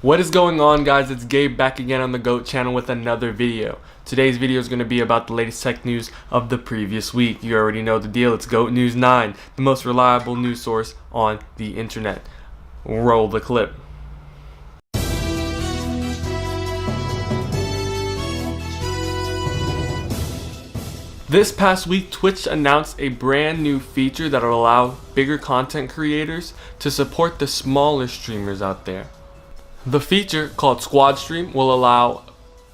What is going on, guys? It's Gabe back again on the GOAT channel with another video. Today's video is going to be about the latest tech news of the previous week. You already know the deal. It's GOAT News 9, the most reliable news source on the internet. Roll the clip. This past week, Twitch announced a brand new feature that will allow bigger content creators to support the smaller streamers out there. The feature, called Squad Stream, will allow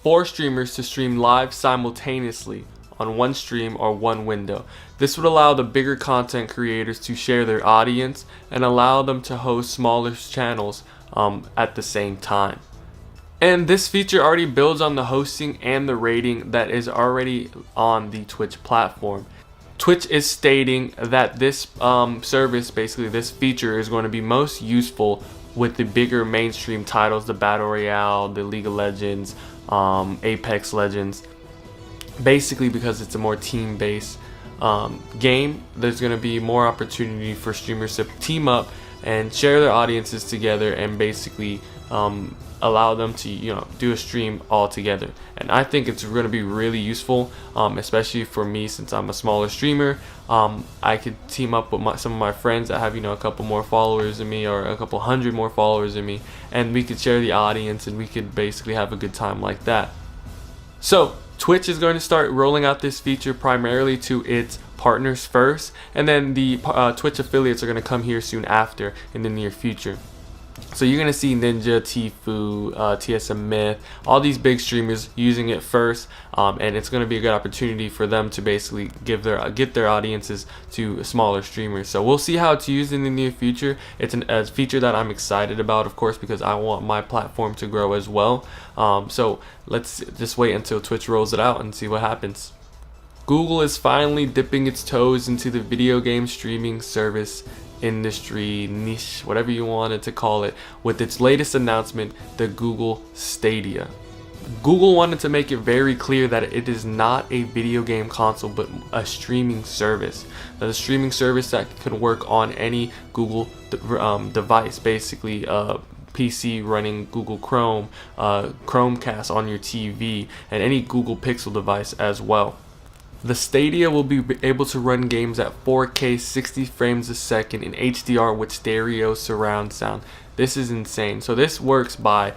4 streamers to stream live simultaneously on one stream or one window. This would allow the bigger content creators to share their audience and allow them to host smaller channels at the same time. And this feature already builds on the hosting and the rating that is already on the Twitch platform. Twitch is stating that this service, basically this feature, is going to be most useful with the bigger mainstream titles, the Battle Royale, the League of Legends, Apex Legends. Basically because it's a more team-based game, there's going to be more opportunity for streamers to team up and share their audiences together and basically allow them to do a stream all together. And I think it's going to be really useful, especially for me since I'm a smaller streamer. I could team up with some of my friends that have a couple more followers than me, or a couple hundred more followers than me, and we could share the audience and we could basically have a good time like that. So Twitch is going to start rolling out this feature primarily to its partners first, and then the Twitch affiliates are going to come here soon after in the near future. So you're gonna see Ninja, Tfue, TSM Myth, all these big streamers using it first, and it's gonna be a good opportunity for them to basically get their audiences to smaller streamers. So we'll see how it's used in the near future. It's a feature that I'm excited about, of course, because I want my platform to grow as well. So let's just wait until Twitch rolls it out and see what happens. Google is finally dipping its toes into the video game streaming service industry, niche, whatever you wanted to call it, with its latest announcement, the Google Stadia. Google wanted to make it very clear that it is not a video game console but a streaming service. Now, the streaming service that can work on any Google device, basically PC running Google Chrome, Chromecast on your TV, and any Google Pixel device as well. The Stadia will be able to run games at 4K 60 frames a second in HDR with stereo surround sound. This is insane. So this works by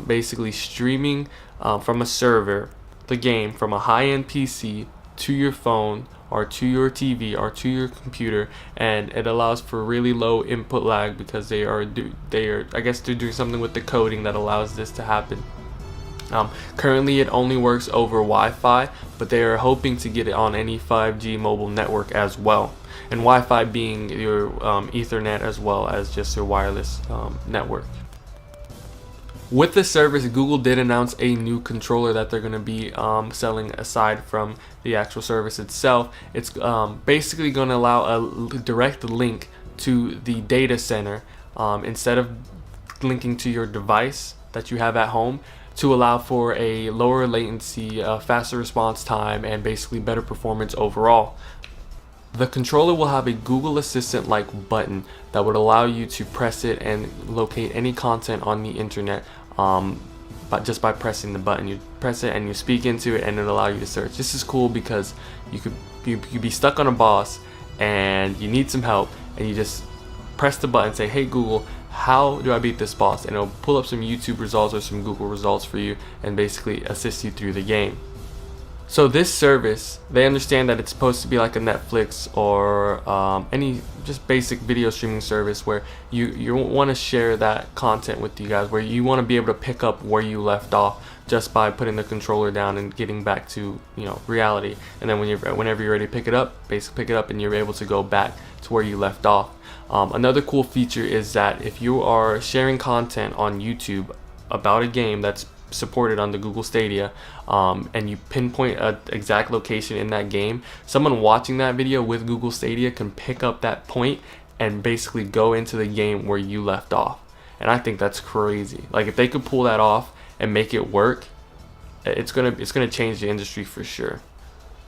basically streaming from a server the game from a high-end PC to your phone or to your TV or to your computer, and it allows for really low input lag because they are I guess they're doing something with the coding that allows this to happen. Currently it only works over Wi-Fi, but they are hoping to get it on any 5G mobile network as well, and Wi-Fi being your Ethernet as well as just your wireless network. With the service, Google did announce a new controller that they're going to be selling aside from the actual service itself. It's basically going to allow a direct link to the data center instead of linking to your device that you have at home, to allow for a lower latency, faster response time, and basically better performance overall. The controller will have a Google Assistant like button that would allow you to press it and locate any content on the internet but just by pressing the button. You press it and you speak into it and it'll allow you to search. This is cool because you could be stuck on a boss and you need some help, and you just press the button, say, hey Google, how do I beat this boss? And it'll pull up some YouTube results or some Google results for you and basically assist you through the game. So this service, they understand that it's supposed to be like a Netflix or any just basic video streaming service where you want to share that content with you guys, where you want to be able to pick up where you left off just by putting the controller down and getting back to reality. And then whenever you're ready to pick it up, basically pick it up and you're able to go back to where you left off. Another cool feature is that if you are sharing content on YouTube about a game that's supported on the Google Stadia, and you pinpoint an exact location in that game, someone watching that video with Google Stadia can pick up that point and basically go into the game where you left off. And I think that's crazy. Like, if they could pull that off and make it work, it's gonna change the industry for sure.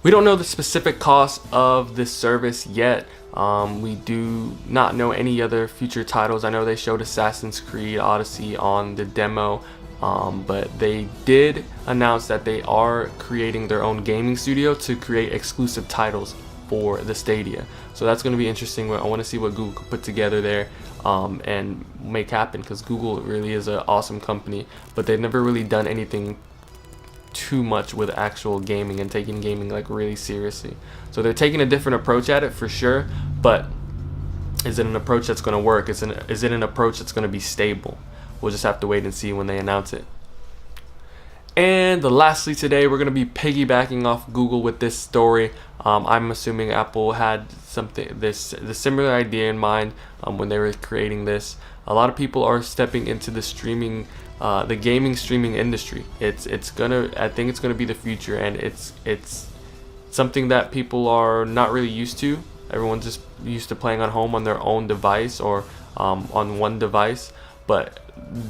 We don't know the specific cost of this service yet. We do not know any other future titles. I know they showed Assassin's Creed Odyssey on the demo, but they did announce that they are creating their own gaming studio to create exclusive titles for the Stadia. So that's going to be interesting. I want to see what Google could put together there and make happen, because Google really is an awesome company, but they've never really done anything too much with actual gaming and taking gaming like really seriously. So they're taking a different approach at it for sure, but is it an approach that's going to work? Is it an approach that's going to be stable? We'll just have to wait and see when they announce it. And lastly today, we're going to be piggybacking off Google with this story. I'm assuming Apple had the similar idea in mind when they were creating this. A lot of people are stepping into the gaming streaming industry. I think it's gonna be the future, and it's something that people are not really used to. Everyone's just used to playing at home on their own device or on one device, but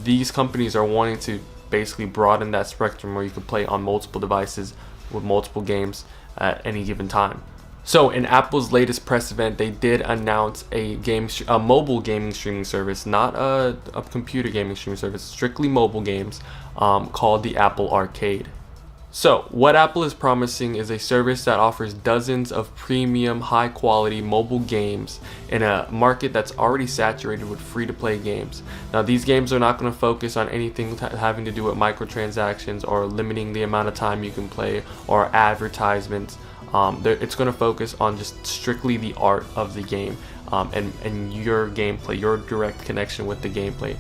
these companies are wanting to basically broaden that spectrum where you can play on multiple devices with multiple games at any given time. So in Apple's latest press event, they did announce a mobile gaming streaming service, not a computer gaming streaming service, strictly mobile games, called the Apple Arcade. So what Apple is promising is a service that offers dozens of premium, high quality mobile games in a market that's already saturated with free-to-play games. Now these games are not going to focus on anything having to do with microtransactions or limiting the amount of time you can play or advertisements. It's going to focus on just strictly the art of the game and your gameplay, your direct connection with the gameplay,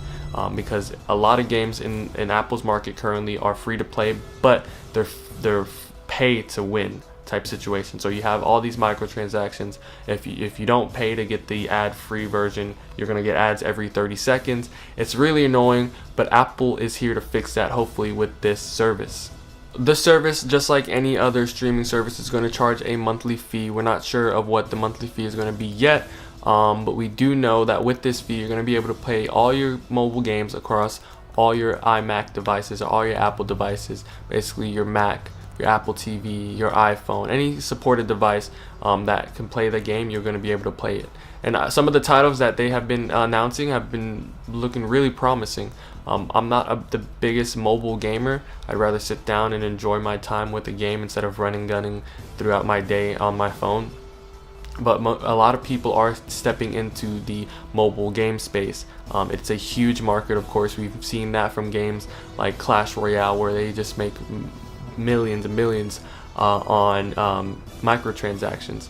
because a lot of games in Apple's market currently are free to play, but they're pay to win type situation. So you have all these microtransactions. If you don't pay to get the ad-free version, you're going to get ads every 30 seconds. It's really annoying, but Apple is here to fix that, hopefully, with this service. The service, just like any other streaming service, is going to charge a monthly fee. We're not sure of what the monthly fee is going to be yet, but we do know that with this fee, you're going to be able to play all your mobile games across all your iMac devices or all your Apple devices, basically your Mac, your Apple TV, your iPhone, any supported device that can play the game, you're going to be able to play it. And some of the titles that they have been announcing have been looking really promising. I'm not the biggest mobile gamer. I'd rather sit down and enjoy my time with the game instead of gunning throughout my day on my phone. But a lot of people are stepping into the mobile game space. It's a huge market, of course. We've seen that from games like Clash Royale, where they just make millions and millions on microtransactions.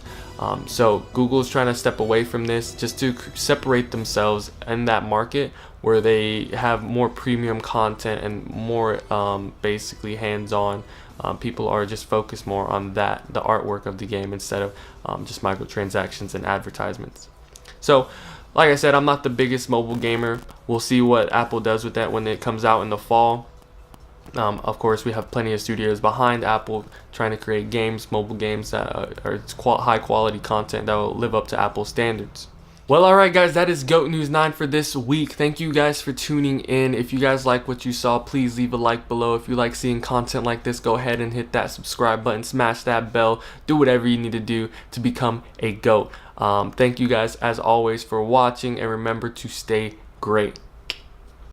So Google is trying to step away from this just to separate themselves in that market where they have more premium content and more basically hands-on. People are just focused more on the artwork of the game instead of just microtransactions and advertisements. So like I said, I'm not the biggest mobile gamer. We'll see what Apple does with that when it comes out in the fall. Of course, we have plenty of studios behind Apple trying to create games, mobile games that are high quality content that will live up to Apple standards. Well, alright guys, that is GOAT News 9 for this week. Thank you guys for tuning in. If you guys like what you saw, please leave a like below. If you like seeing content like this, go ahead and hit that subscribe button, smash that bell, do whatever you need to do to become a GOAT. Thank you guys as always for watching, and remember to stay great.